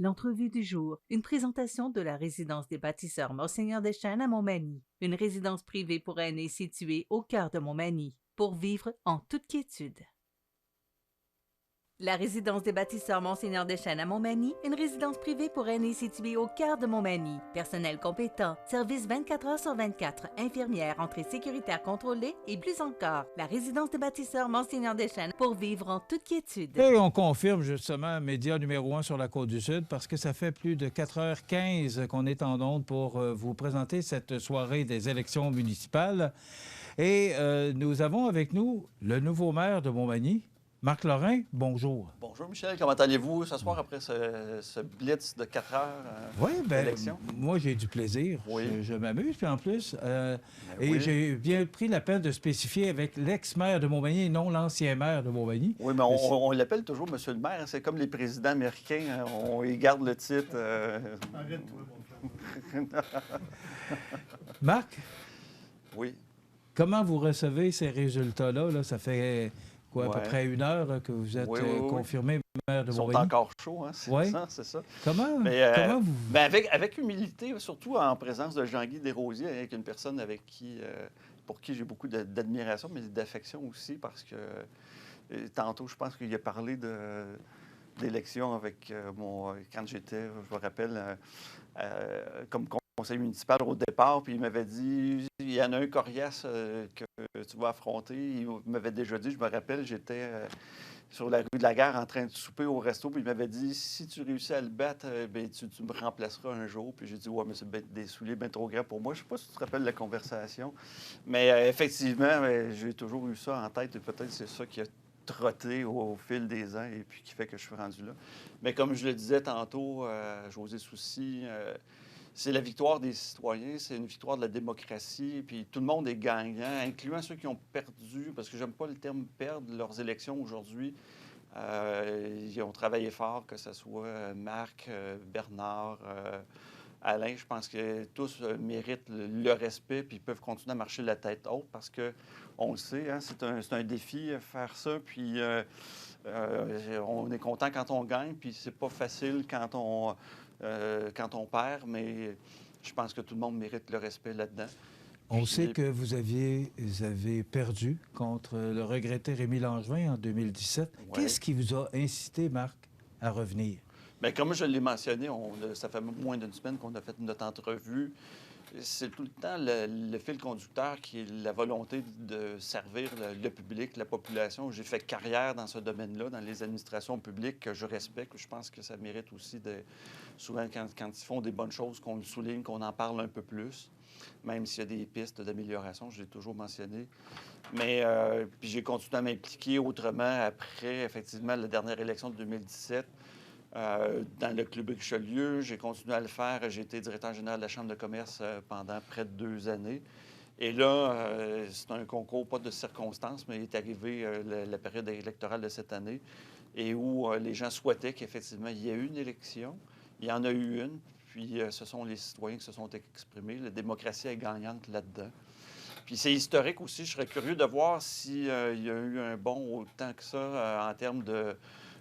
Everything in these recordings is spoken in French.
L'entrevue du jour, une présentation de la résidence des bâtisseurs Monseigneur Deschênes à Montmagny, une résidence privée pour aînés située au cœur de Montmagny, pour vivre en toute quiétude. La résidence des bâtisseurs Monseigneur Deschênes à Montmagny, une résidence privée pour aînés située au cœur de Montmagny. Personnel compétent, service 24 heures sur 24, infirmière, entrée sécuritaire contrôlée et plus encore. La résidence des bâtisseurs Monseigneur Deschênes pour vivre en toute quiétude. Et on confirme justement média numéro 1 sur la Côte-du-Sud parce que ça fait plus de 4h15 qu'on est en onde pour vous présenter cette soirée des élections municipales. Et nous avons avec nous le nouveau maire de Montmagny, Marc Lorrain. Bonjour. Bonjour Michel, comment allez-vous ce soir après ce blitz de 4 heures Oui, bien, d'élection? moi j'ai du plaisir. Oui. Je m'amuse, puis en plus, et oui. j'ai bien pris la peine de spécifier avec l'ex-maire de Montmagny et non l'ancien maire de Montmagny. Oui, mais on l'appelle toujours Monsieur le maire. C'est comme les présidents américains, hein, on y garde le titre. Arrête-toi, mon frère. Marc, Oui. comment vous recevez ces résultats-là? Là, ça fait quoi, à peu Ouais. près 1 heure là, que vous êtes Oui, oui, oui. confirmé maire de Ils sont Montmagny? encore chauds, hein, c'est Oui. ça, c'est ça. Comment, Mais, comment vous... Ben avec humilité, surtout en présence de Jean-Guy Desrosiers, avec une personne avec qui, pour qui j'ai beaucoup d'admiration, mais d'affection aussi, parce que tantôt, je pense qu'il a parlé d'élections avec quand j'étais, je me rappelle, comme conseiller municipal au départ, puis il m'avait dit, il y en a un coriace que tu vas affronter. Il m'avait déjà dit, je me rappelle, j'étais sur la rue de la Gare en train de souper au resto, puis il m'avait dit, si tu réussis à le battre, ben, tu me remplaceras un jour. Puis j'ai dit, ouais, mais c'est des souliers bien trop grands pour moi. Je ne sais pas si tu te rappelles la conversation, mais effectivement, j'ai toujours eu ça en tête, et peut-être c'est ça qui a trotté au fil des ans et puis qui fait que je suis rendu là. Mais comme je le disais tantôt, José Soucy, c'est la victoire des citoyens, c'est une victoire de la démocratie, puis tout le monde est gagnant, incluant ceux qui ont perdu, parce que j'aime pas le terme perdre leurs élections aujourd'hui. Ils ont travaillé fort, que ce soit Marc, Bernard, Alain. Je pense que tous méritent le respect, puis ils peuvent continuer à marcher la tête haute, parce que on le sait, hein, c'est un défi faire ça, puis on est content quand on gagne, puis c'est pas facile quand on perd, mais je pense que tout le monde mérite le respect là-dedans. On sait que vous avez perdu contre le regretté Rémi Langevin en 2017. Ouais. Qu'est-ce qui vous a incité, Marc, à revenir? Bien, comme je l'ai mentionné, ça fait moins d'une semaine qu'on a fait notre entrevue. C'est tout le temps le fil conducteur qui est la volonté de servir le public, la population. J'ai fait carrière dans ce domaine-là, dans les administrations publiques que je respecte. Je pense que ça mérite aussi souvent quand ils font des bonnes choses, qu'on le souligne, qu'on en parle un peu plus, même s'il y a des pistes d'amélioration, je l'ai toujours mentionné. Mais puis j'ai continué à m'impliquer autrement après, effectivement, la dernière élection de 2017. Dans le Club Richelieu, j'ai continué à le faire. J'ai été directeur général de la Chambre de commerce pendant près de 2 années. Et là, c'est un concours, pas de circonstances, mais il est arrivé la période électorale de cette année et où les gens souhaitaient qu'effectivement, il y ait eu une élection. Il y en a eu une, puis ce sont les citoyens qui se sont exprimés. La démocratie est gagnante là-dedans. Puis c'est historique aussi. Je serais curieux de voir s'il y a eu un bond autant que ça en termes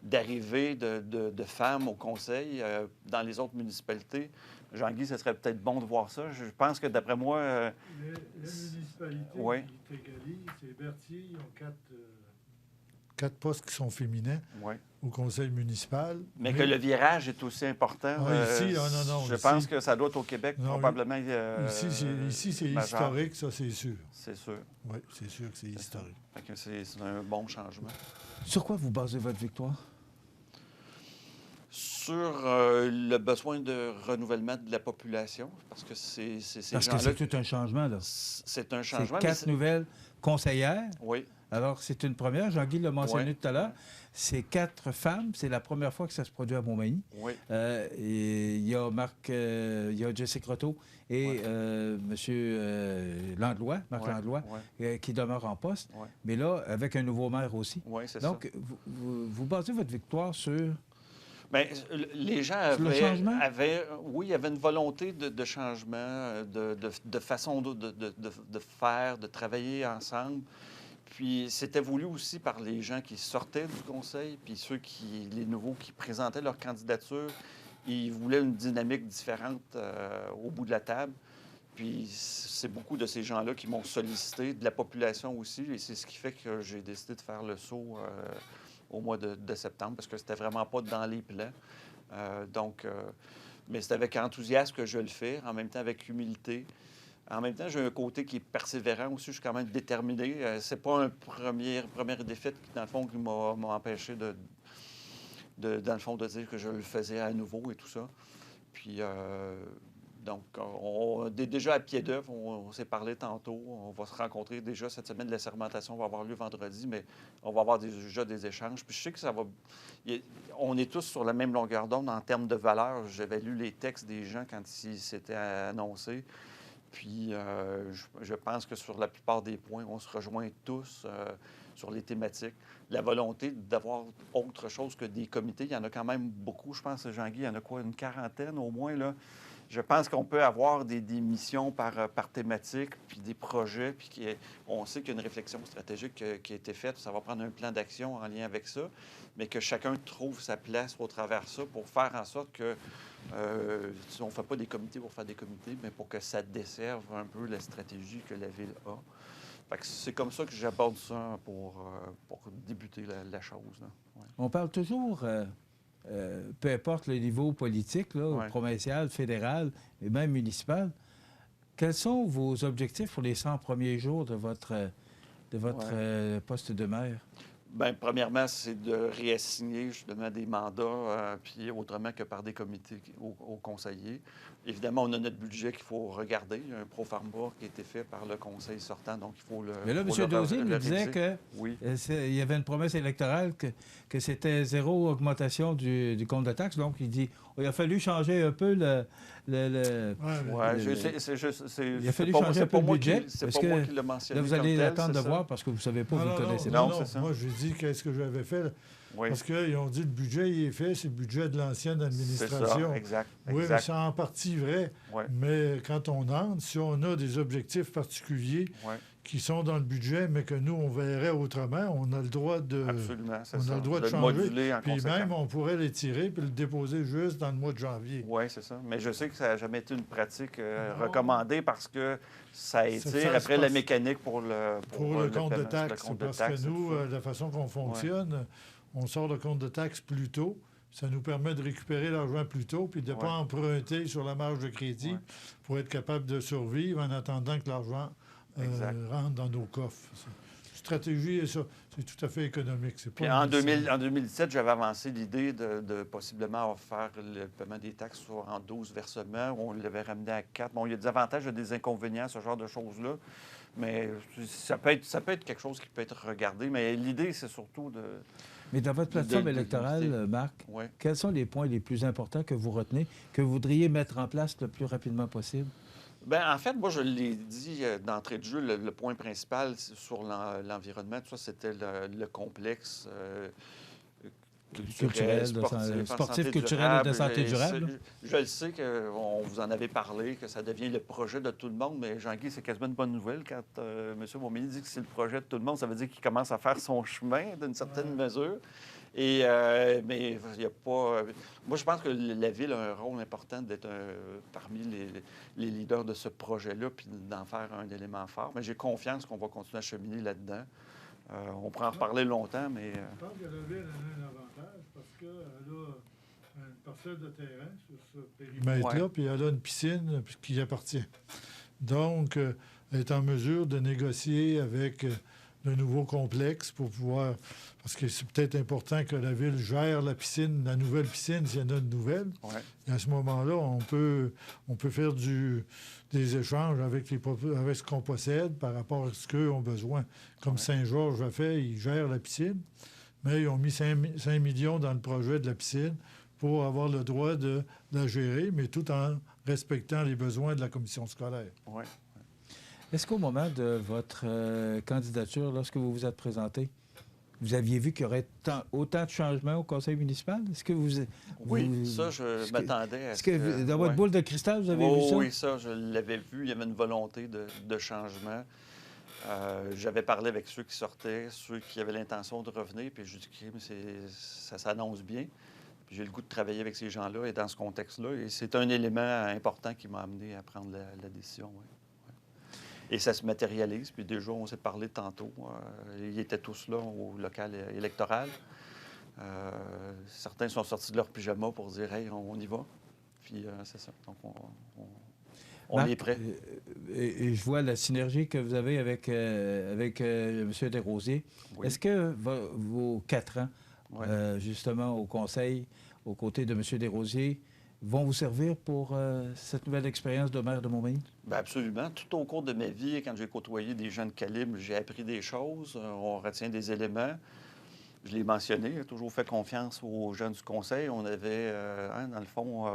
d'arrivée de femmes au conseil dans les autres municipalités. Jean-Guy, ce serait peut-être bon de voir ça. Je pense que, d'après moi... Les municipalités Oui. qui t'égalisent, c'est Berthier, ils ont 4 postes qui sont féminins Oui. au conseil municipal. Mais que le virage est aussi important. Ici, non, je ici, pense que ça doit être au Québec, non, probablement. Ici, c'est majeur. historique, ça, c'est sûr. C'est sûr. Oui, c'est sûr que c'est historique. Fait que c'est un bon changement. Sur quoi vous basez votre victoire? Sur le besoin de renouvellement de la population, parce que c'est ces Parce que gens-là... c'est tout un changement, là. C'est un C'est changement. 4 nouvelles conseillères. Oui. Alors, c'est une première. Jean-Guy l'a mentionné Oui. tout à l'heure. C'est 4 femmes. C'est la première fois que ça se produit à Montmagny. Oui. Et il y a Marc, il y a Jessica Croteau et M. Landlois, Marc Ouais. Landlois, Oui. qui demeure en poste. Oui. Mais là, avec un nouveau maire aussi. Oui, c'est ça. Donc, vous basez votre victoire sur... Bien, les gens Sur le changement? oui, il y avait une volonté de changement, de façon de faire, de travailler ensemble. Puis c'était voulu aussi par les gens qui sortaient du conseil, puis les nouveaux qui présentaient leur candidature. ils voulaient une dynamique différente au bout de la table. Puis c'est beaucoup de ces gens-là qui m'ont sollicité, de la population aussi, et c'est ce qui fait que j'ai décidé de faire le saut au mois de septembre, parce que c'était vraiment pas dans les plans. Mais c'est avec enthousiasme que je le fais, en même temps avec humilité. En même temps, j'ai un côté qui est persévérant aussi, je suis quand même déterminé. C'est pas une première défaite qui, dans le fond, qui m'a empêché dans le fond, de dire que je le faisais à nouveau et tout ça. Puis, donc, déjà à pied d'œuvre, on s'est parlé tantôt. On va se rencontrer déjà cette semaine. La sermentation va avoir lieu vendredi, mais on va avoir déjà des échanges. Puis je sais que ça va... On est tous sur la même longueur d'onde en termes de valeur. J'avais lu les textes des gens quand ils s'étaient annoncés. Puis je pense que sur la plupart des points, on se rejoint tous sur les thématiques. La volonté d'avoir autre chose que des comités, il y en a quand même beaucoup. Je pense, Jean-Guy, il y en a quoi, une quarantaine au moins, là? Je pense qu'on peut avoir des missions par thématique, puis des projets, puis on sait qu'il y a une réflexion stratégique qui a été faite. Ça va prendre un plan d'action en lien avec ça, mais que chacun trouve sa place au travers de ça pour faire en sorte que on ne fait pas des comités pour faire des comités, mais pour que ça desserve un peu la stratégie que la Ville a. Fait que c'est comme ça que j'aborde ça pour débuter la chose. Là. Ouais. On parle toujours... peu importe le niveau politique, là, Ouais. provincial, fédéral et même municipal, quels sont vos objectifs pour les 100 premiers jours de votre poste de maire? Bien, premièrement, c'est de réassigner justement des mandats, puis autrement que par des comités aux conseillers. Évidemment, on a notre budget qu'il faut regarder. Il y a un pro-forma qui a été fait par le conseil sortant, donc il faut le... Mais là, faut M. Dauzy nous disait réviser. que Oui. il y avait une promesse électorale que c'était zéro augmentation du compte de taxes. Donc, il dit il a fallu changer un peu le Ouais, il a fallu changer un peu le budget. C'est Parce pas moi que qui l'ai mentionné. là, vous comme allez tel, attendre c'est de ça? voir parce que vous ne savez pas, vous ne connaissez pas. Non, c'est ça. Moi, j'ai dit qu'est-ce que j'avais fait. Là. Oui, Parce qu'ils ont dit le budget, il est fait, c'est le budget de l'ancienne c'est administration. ça, exact. Oui, mais exact. c'est en partie vrai. Ouais. Mais quand on entre, si on a des objectifs particuliers Ouais, qui sont dans le budget, mais que nous, on verrait autrement, on a le droit de... absolument, c'est on ça. a le droit de le changer. moduler en Puis conséquence. même, on pourrait les tirer puis le déposer juste dans le mois de janvier. Oui, c'est ça. Mais je sais que ça n'a jamais été une pratique Non. recommandée parce que ça Ça étire se après la passe mécanique pour le Pour le compte de paiement, taxes. le compte de Parce taxes, que nous, tout ça. la façon qu'on fonctionne, on sort le compte de taxes plus tôt. Ça nous permet de récupérer l'argent plus tôt puis de ne pas emprunter sur la marge de crédit pour être capable de survivre en attendant que l'argent Exact. rentre dans nos coffres. Stratégie, et ça, c'est tout à fait économique. C'est pas Puis en une- 2017, j'avais avancé l'idée de possiblement faire le paiement des taxes en 12 versements. On l'avait ramené à 4. Bon, il y a des avantages et des inconvénients, ce genre de choses-là. Mais ça peut être quelque chose qui peut être regardé. Mais l'idée, c'est surtout de... Mais dans votre plateforme de électorale, limiter. Marc, Ouais. quels sont les points les plus importants que vous retenez, que vous voudriez mettre en place le plus rapidement possible? Bien, en fait, moi, je l'ai dit d'entrée de jeu, le point principal sur l'environnement, tout ça, c'était le complexe Culturel, sportif, culturel et de santé durable. Je le sais qu'on vous en avait parlé, que ça devient le projet de tout le monde, mais Jean-Guy, c'est quasiment une bonne nouvelle quand M. Beaumélny dit que c'est le projet de tout le monde. Ça veut dire qu'il commence à faire son chemin d'une certaine mesure. Et, mais il n'y a pas... Moi, je pense que la Ville a un rôle important d'être parmi les leaders de ce projet-là puis d'en faire un élément fort. Mais j'ai confiance qu'on va continuer à cheminer là-dedans. On pourra en reparler longtemps, mais... Je pense que la Ville a un avantage parce qu'elle a une parcelle de terrain sur ce périmètre-là, puis elle a une piscine qui y appartient. Donc, elle est en mesure de négocier avec le nouveau complexe pour pouvoir... Parce que c'est peut-être important que la Ville gère la piscine, la nouvelle piscine, s'il y en a de nouvelles. Ouais. Et à ce moment-là, on peut faire des échanges avec ce qu'on possède par rapport à ce qu'eux ont besoin. Comme Saint-Georges a fait, ils gèrent la piscine, mais ils ont mis 5 millions dans le projet de la piscine pour avoir le droit de la gérer, mais tout en respectant les besoins de la commission scolaire. Ouais. Est-ce qu'au moment de votre candidature, lorsque vous vous êtes présenté, vous aviez vu qu'il y aurait autant de changements au conseil municipal? Est-ce que vous... Oui, ça, je m'attendais à Est-ce que dans votre boule de cristal, vous avez vu ça? Oui, ça, je l'avais vu. Il y avait une volonté de changement. J'avais parlé avec ceux qui sortaient, ceux qui avaient l'intention de revenir, puis je dis que ça s'annonce bien. Puis j'ai le goût de travailler avec ces gens-là et dans ce contexte-là. Et c'est un élément important qui m'a amené à prendre la décision. Oui. Et ça se matérialise. Puis déjà, on s'est parlé tantôt. Ils étaient tous là au local électoral. Certains sont sortis de leur pyjama pour dire « Hey, on y va ». Puis c'est ça. Donc, on Marc, est prêt. Et je vois la synergie que vous avez avec M. Desrosiers. Oui. Est-ce que vos 4 ans, Oui. justement, au Conseil, aux côtés de M. Desrosiers, vont vous servir pour cette nouvelle expérience de maire de Montmagny? Bien, absolument. Tout au cours de ma vie, quand j'ai côtoyé des gens de calibre, j'ai appris des choses. On retient des éléments. Je l'ai mentionné, j'ai toujours fait confiance aux gens du Conseil. On avait, dans le fond,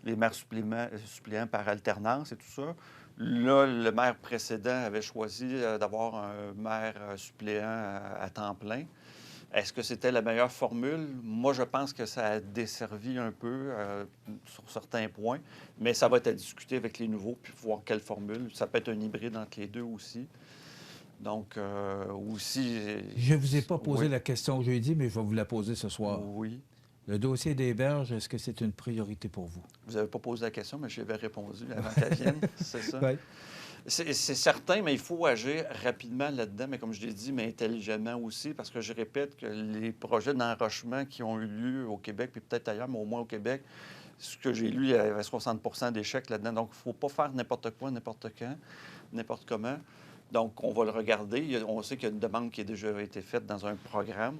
les maires suppléants par alternance et tout ça. Là, le maire précédent avait choisi d'avoir un maire suppléant à temps plein. Est-ce que c'était la meilleure formule? Moi, je pense que ça a desservi un peu sur certains points, mais ça va être à discuter avec les nouveaux puis voir quelle formule. Ça peut être un hybride entre les deux aussi. Donc, aussi... Je ne vous ai pas posé oui. la question jeudi, mais je vais vous la poser ce soir. Oui. Le dossier des berges, est-ce que c'est une priorité pour vous? Vous n'avez pas posé la question, mais j'avais répondu avant qu'elle vienne, c'est ça? Oui. C'est certain, mais il faut agir rapidement là-dedans, mais comme je l'ai dit, mais intelligemment aussi, parce que je répète que les projets d'enrochement qui ont eu lieu au Québec, puis peut-être ailleurs, mais au moins au Québec, ce que j'ai lu, il y avait 60 d'échecs là-dedans. Donc, il ne faut pas faire n'importe quoi, n'importe quand, n'importe comment. Donc, on va le regarder. On sait qu'il y a une demande qui a déjà été faite dans un programme.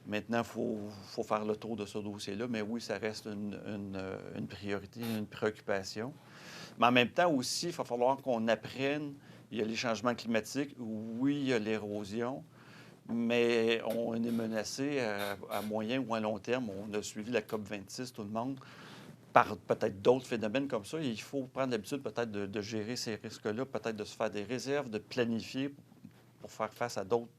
Maintenant, il faut faire le tour de ce dossier-là. Mais oui, ça reste une priorité, une préoccupation. Mais en même temps aussi, il va falloir qu'on apprenne. Il y a les changements climatiques. Oui, il y a l'érosion. Mais on est menacé à moyen ou à long terme. On a suivi la COP26, tout le monde, par peut-être d'autres phénomènes comme ça. Et il faut prendre l'habitude peut-être de gérer ces risques-là, peut-être de se faire des réserves, de planifier pour faire face à d'autres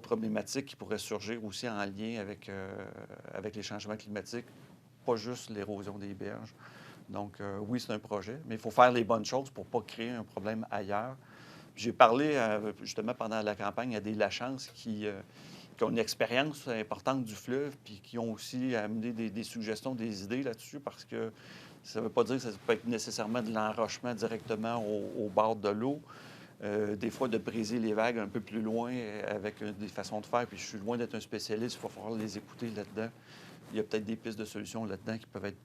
problématiques qui pourraient surgir aussi en lien avec les changements climatiques, pas juste l'érosion des berges. Donc, oui, c'est un projet, mais il faut faire les bonnes choses pour ne pas créer un problème ailleurs. J'ai parlé, justement, pendant la campagne à des Lachance qui ont une expérience importante du fleuve puis qui ont aussi amené des suggestions, des idées là-dessus, parce que ça ne veut pas dire que ça peut être nécessairement de l'enrochement directement au bord de l'eau. Des fois, de briser les vagues un peu plus loin avec des façons de faire. Puis je suis loin d'être un spécialiste, il va falloir les écouter là-dedans. Il y a peut-être des pistes de solutions là-dedans qui peuvent être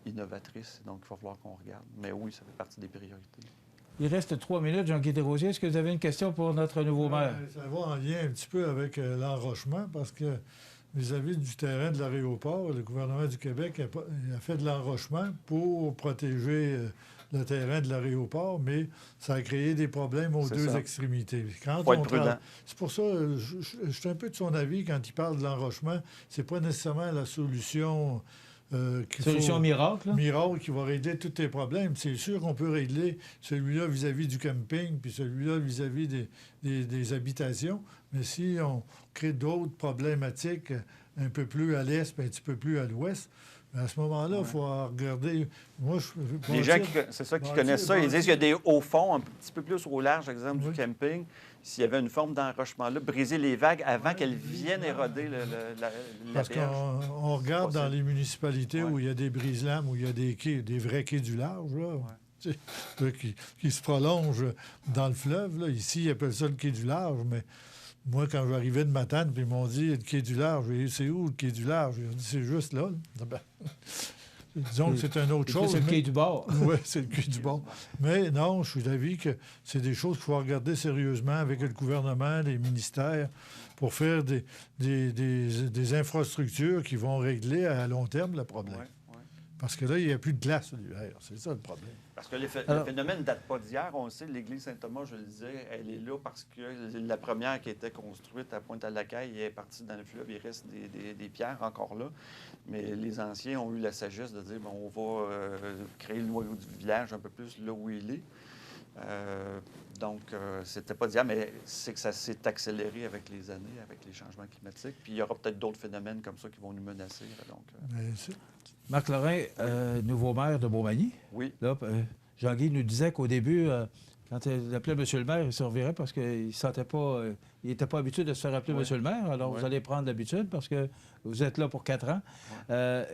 innovatrices, donc il va falloir qu'on regarde. Mais oui, ça fait partie des priorités. Il reste 3 minutes, Jean-Guy Desrosiers. Est-ce que vous avez une question pour notre nouveau maire? Ça va en lien un petit peu avec l'enrochement, parce que vis-à-vis du terrain de l'aéroport, le gouvernement du Québec a fait de l'enrochement pour protéger le terrain de l'aéroport, mais ça a créé des problèmes aux deux extrémités. Faut être prudent. C'est pour ça, je suis un peu de son avis quand il parle de l'enrochement. C'est pas nécessairement la solution... Solution miracle. Miracle qui va régler tous tes problèmes. C'est sûr qu'on peut régler celui-là vis-à-vis du camping, puis celui-là vis-à-vis des habitations. Mais si on crée d'autres problématiques un peu plus à l'est, puis un petit peu plus à l'ouest, à ce moment-là, il faut regarder... Moi, les gens qui connaissent ça, ils disent qu'il y a des hauts fonds un petit peu plus au large, exemple du camping. S'il y avait une forme d'enrochement-là, briser les vagues avant qu'elles viennent éroder la Parce berge. qu'on regarde dans les municipalités où il y a des brise-lames, où il y a des quais, des vrais quais du large, là, qui se prolongent dans le fleuve. Là. Ici, ils appellent ça le quai du large, mais moi, quand j'arrivais de Matane, puis ils m'ont dit le quai du large. J'ai dit, c'est où le quai du large? J'ai dit, c'est juste là. Disons que c'est une autre chose. C'est le quai du bord. Oui, c'est le quai du bord. Mais non, je suis d'avis que c'est des choses qu'il faut regarder sérieusement avec le gouvernement, les ministères, pour faire des infrastructures qui vont régler à long terme le problème. Ouais. Parce que là, il n'y a plus de glace l'hiver. C'est ça le problème. Parce que le phénomène ne date pas d'hier. On le sait, l'église Saint-Thomas, je le disais, elle est là parce que la première qui était construite à Pointe-à-la-Caille est partie dans le fleuve. Il reste des pierres encore là. Mais les anciens ont eu la sagesse de dire, on va créer le noyau du village un peu plus là où il est. Donc, c'était pas d'hier, mais c'est que ça s'est accéléré avec les années, avec les changements climatiques. Puis il y aura peut-être d'autres phénomènes comme ça qui vont nous menacer. Donc, Marc Lorrain, nouveau maire de Montmagny. Oui. Là, Jean-Guy nous disait qu'au début, Quand il appelait M. le maire, il se revirait parce qu'il sentait pas, il n'était pas habitué de se faire appeler Oui. M. le maire. Alors, Oui. vous allez prendre l'habitude parce que vous êtes là pour 4 ans.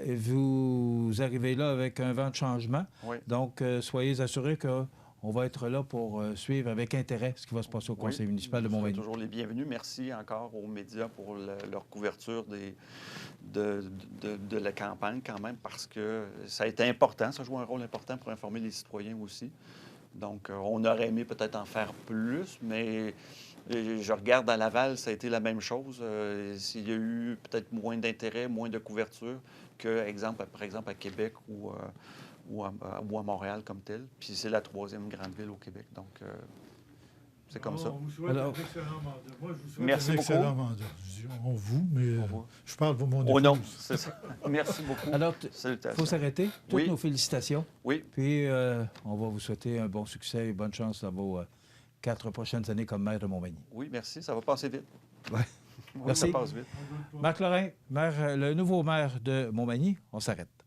Et vous arrivez là avec un vent de changement. Oui. Donc, soyez assurés qu'on va être là pour suivre avec intérêt ce qui va se passer au Conseil municipal de Vous serez Montmagny. toujours les bienvenus. Merci encore aux médias pour leur couverture de la campagne quand même, parce que ça a été important, ça joue un rôle important pour informer les citoyens aussi. Donc, on aurait aimé peut-être en faire plus, mais je regarde à Laval, ça a été la même chose. S'il y a eu peut-être moins d'intérêt, moins de couverture que, par exemple, à Québec ou à Montréal comme tel. Puis c'est la 3e grande ville au Québec. Donc, c'est comme ça. On vous souhaite Alors, un excellent mandat. Moi, je vous souhaite Merci un beaucoup. excellent mandat. Je dis on vous, mais je parle pour mon Oh épouse. non, c'est ça. Merci beaucoup. Alors, il Salutations. faut s'arrêter. Toutes Oui. nos félicitations. Oui, Puis, on va vous souhaiter un bon succès et bonne chance dans vos 4 prochaines années comme maire de Montmagny. oui, merci. Ça va passer vite. Ouais. Oui, Merci. ça passe vite. Marc Lorrain, le nouveau maire de Montmagny, on s'arrête.